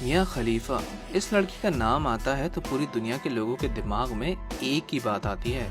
मियाँ खलीफा, इस लड़की का नाम आता है तो पूरी दुनिया के लोगों के दिमाग में एक ही बात आती है,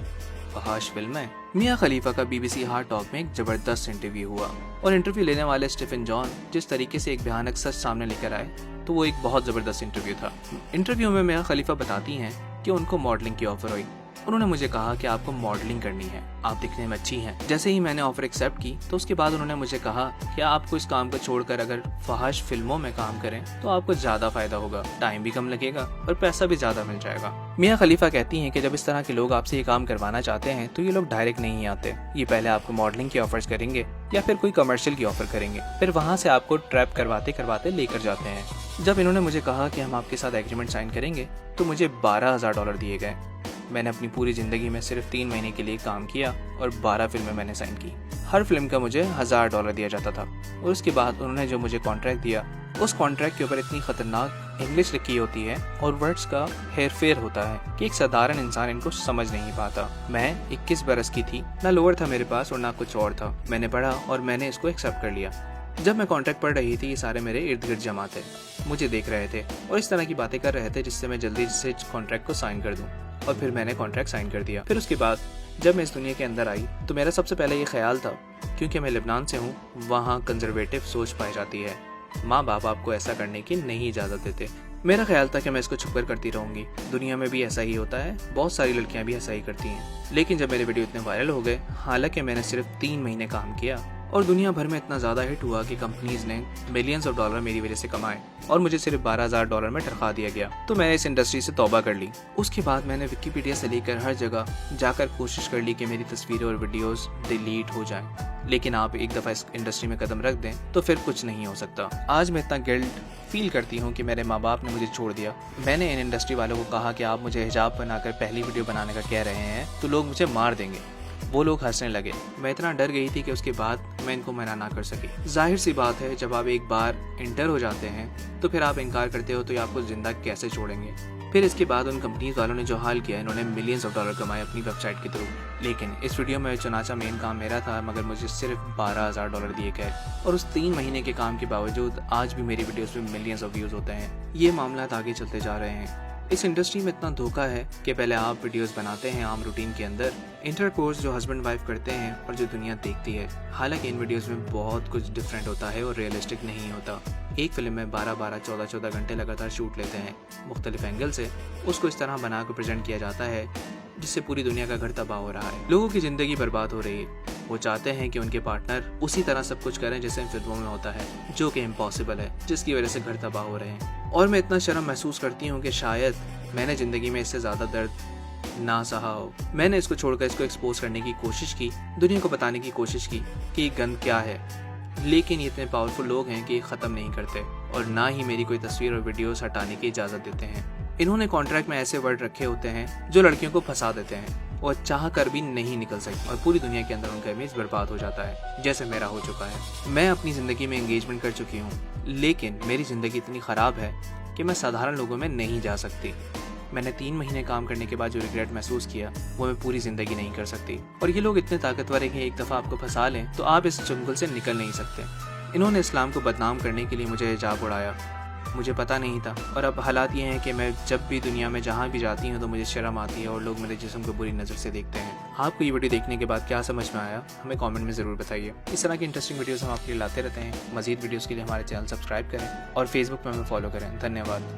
फहाश फिल्में। मियाँ खलीफा का BBC हार्ट टॉक में एक जबरदस्त इंटरव्यू हुआ और इंटरव्यू लेने वाले स्टीफन जॉन जिस तरीके से एक भयानक सच सामने लेकर आए तो वो एक बहुत जबरदस्त इंटरव्यू था। इंटरव्यू में मियाँ खलीफा बताती हैं कि उनको मॉडलिंग की ऑफर हुई। उन्होंने मुझे कहा कि आपको मॉडलिंग करनी है, आप दिखने में अच्छी हैं। जैसे ही मैंने ऑफर एक्सेप्ट की तो उसके बाद उन्होंने मुझे कहा कि आपको इस काम को छोड़कर अगर फहाश फिल्मों में काम करें तो आपको ज्यादा फायदा होगा, टाइम भी कम लगेगा और पैसा भी ज्यादा मिल जाएगा। मियाँ खलीफा कहती हैं कि जब इस तरह के लोग आपसे ये काम करवाना चाहते हैं तो ये लोग डायरेक्ट नहीं आते, ये पहले आपको मॉडलिंग की ऑफर्स करेंगे या फिर कोई कमर्शियल की ऑफर करेंगे, फिर वहाँ से आपको ट्रैप करवाते करवाते लेकर जाते हैं। जब इन्होंने मुझे कहा कि हम आपके साथ एग्रीमेंट साइन करेंगे तो मुझे $12,000 दिए गए। मैंने अपनी पूरी जिंदगी में सिर्फ 3 महीने के लिए काम किया और 12 फिल्में मैंने साइन की। हर फिल्म का मुझे $1,000 दिया जाता था और उसके बाद उन्होंने जो मुझे कॉन्ट्रैक्ट दिया उस कॉन्ट्रैक्ट के ऊपर इतनी खतरनाक इंग्लिश लिखी होती है और वर्ड्स का हेरफेर होता है कि एक साधारण इंसान इनको समझ नहीं पाता। मैं 21 बरस की थी, ना लोअर था मेरे पास और ना कुछ और था। मैंने पढ़ा और मैंने इसको एक्सेप्ट कर लिया। जब मैं कॉन्ट्रैक्ट पढ़ रही थी ये सारे मेरे इर्द गिर्द जमा थे, मुझे देख रहे थे और इस तरह की बातें कर रहे थे जिससे मैं जल्दी से कॉन्ट्रैक्ट को साइन कर दूं। और फिर मैंने कॉन्ट्रैक्ट साइन कर दिया। फिर उसके बाद जब मैं इस दुनिया के अंदर आई तो मेरा सबसे पहले ये ख्याल था, क्योंकि मैं लेबनान से हूँ, वहाँ कंजर्वेटिव सोच पाई जाती है, माँ बाप आपको ऐसा करने की नहीं इजाज़त देते। मेरा ख्याल था कि मैं इसको छुपकर करती रहूंगी, दुनिया में भी ऐसा ही होता है, बहुत सारी लड़कियां भी ऐसा ही करती हैं। लेकिन जब मेरे वीडियो इतने वायरल हो गए, हालांकि मैंने सिर्फ 3 महीने काम किया और दुनिया भर में इतना ज़्यादा हिट हुआ कि कंपनीज ने मिलियंस ऑफ डॉलर मेरी वजह से कमाए और मुझे सिर्फ $12,000 में तनख्वाह दिया गया, तो मैंने इस इंडस्ट्री से तौबा कर ली। उसके बाद मैंने विकिपीडिया से लेकर हर जगह जाकर कोशिश कर ली कि मेरी तस्वीरें और वीडियोस डिलीट हो जाएं। लेकिन आप एक दफ़ा इस इंडस्ट्री में कदम रख दें तो फिर कुछ नहीं हो सकता। आज मैं इतना गिल्ट फील करती हूँ कि मेरे माँ बाप ने मुझे छोड़ दिया। मैंने इन इंडस्ट्री वालों को कहा कि आप मुझे हिजाब बनाकर पहली वीडियो बनाने का कह रहे हैं तो लोग मुझे मार देंगे। वो लोग हंसने लगे। मैं इतना डर गई थी कि उसके बाद मैं इनको मना ना कर सकी। जाहिर सी बात है, जब आप एक बार इंटर हो जाते हैं तो फिर आप इनकार करते हो तो ये आपको जिंदा कैसे छोड़ेंगे। फिर इसके बाद उन कंपनीज वालों ने जो हाल किया, इन्होंने मिलियंस ऑफ डॉलर कमाए अपनी वेबसाइट के थ्रू। लेकिन इस वीडियो में चुनाचा मेन काम मेरा था, मगर मुझे सिर्फ $12,000 दिए गए और उस 3 महीने के काम के बावजूद आज भी मेरी वीडियोस में मिलियंस ऑफ व्यूज होते हैं। ये मामला आगे चलते जा रहे हैं। इस इंडस्ट्री में इतना धोखा है कि पहले आप वीडियोस बनाते हैं आम रूटीन के अंदर, इंटरकोर्स जो हस्बैंड वाइफ करते हैं और जो दुनिया देखती है। हालांकि इन वीडियोस में बहुत कुछ डिफरेंट होता है और रियलिस्टिक नहीं होता। एक फिल्म में 12-12, 14-14 घंटे लगातार शूट लेते हैं मुख्तलिफ एंगल से, उसको इस तरह बना कर प्रेजेंट किया जाता है जिससे पूरी दुनिया का घर तबाह हो रहा है, लोगों की जिंदगी बर्बाद हो रही है। वो चाहते हैं कि उनके पार्टनर उसी तरह सब कुछ करें जैसे इन फिल्मों में होता है, जो कि इम्पॉसिबल है, जिसकी वजह से घर तबाह हो रहे हैं। और मैं इतना शर्म महसूस करती हूँ कि शायद मैंने जिंदगी में इससे ज्यादा दर्द ना सहा हो। मैंने इसको छोड़कर इसको एक्सपोज करने की कोशिश की, दुनिया को बताने की कोशिश की कि ये गंद क्या है, लेकिन ये इतने पावरफुल लोग हैं कि ये ख़त्म नहीं करते और ना ही मेरी कोई तस्वीर और वीडियोस हटाने की इजाज़त देते हैं। इन्होंने कॉन्ट्रैक्ट में ऐसे वर्ड रखे होते हैं जो लड़कियों को फंसा देते हैं और चाह कर भी नहीं निकल सकती और पूरी दुनिया के अंदर उनका इमेज बर्बाद हो जाता है, जैसे मेरा हो चुका है। मैं अपनी ज़िंदगी में एंगेजमेंट कर चुकी हूँ, लेकिन मेरी ज़िंदगी इतनी ख़राब है कि मैं साधारण लोगों में नहीं जा सकती। मैंने 3 महीने काम करने के बाद जो रिग्रेट महसूस किया वो मैं पूरी जिंदगी नहीं कर सकती। और ये लोग इतने ताकतवर हैं कि एक दफ़ा आपको फंसा लें तो आप इस जंगल से निकल नहीं सकते। इन्होंने इस्लाम को बदनाम करने के लिए मुझे हिजाब उड़ाया, मुझे पता नहीं था। और अब हालात ये हैं कि मैं जब भी दुनिया में जहाँ भी जाती हूँ तो मुझे शर्म आती है और लोग मेरे जिस्म को बुरी नज़र से देखते हैं। आपको ये वीडियो देखने के बाद क्या समझ में आया, हमें कमेंट में ज़रूर बताइए। इस तरह की इंटरेस्टिंग वीडियोस हम आपके लिए लाते रहते हैं। मज़ीद वीडियोस के लिए हमारे चैनल सब्सक्राइब करें और फेसबुक पर हमें फॉलो करें। धन्यवाद।